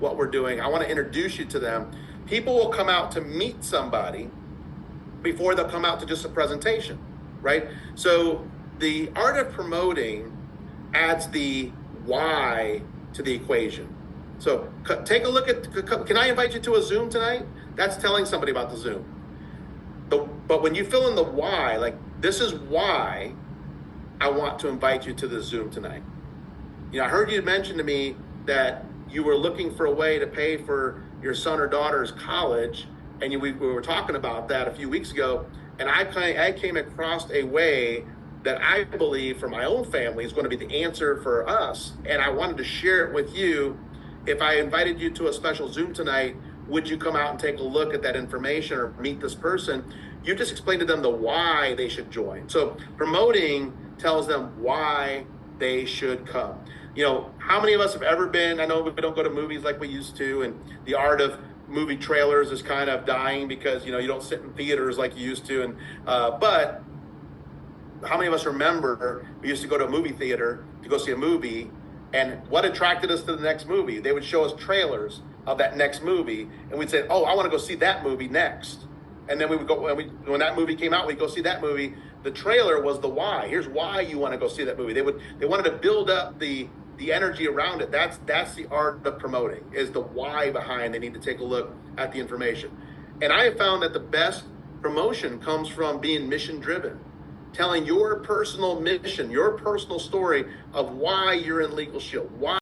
what we're doing. I want to introduce you to them. People will come out to meet somebody before they'll come out to just a presentation, right? So the art of promoting adds the why to the equation. So take a look at, can I invite you to a Zoom tonight? That's telling somebody about the Zoom. But when you fill in the why, like, this is why I want to invite you to the Zoom tonight. You know, I heard you mention to me that you were looking for a way to pay for your son or daughter's college, and we were talking about that a few weeks ago, and I came across a way that I believe for my own family is going to be the answer for us, and I wanted to share it with you. If I invited you to a special Zoom tonight, would you come out and take a look at that information or meet this person? You just explain to them the why they should join. So promoting tells them why they should come. You know, how many of us have ever been, I know we don't go to movies like we used to, and the art of movie trailers is kind of dying because, you know, you don't sit in theaters like you used to. And but how many of us remember we used to go to a movie theater to go see a movie, and what attracted us to the next movie? They would show us trailers of that next movie, and we'd say, oh, I want to go see that movie next. And then we would go, when that movie came out, we'd go see that movie. The trailer was the why. Here's why you want to go see that movie. They wanted to build up the energy around it. That's the art of promoting, is the why behind. They need to take a look at the information. And I have found that the best promotion comes from being mission driven, telling your personal mission, your personal story of why you're in Legal Shield, why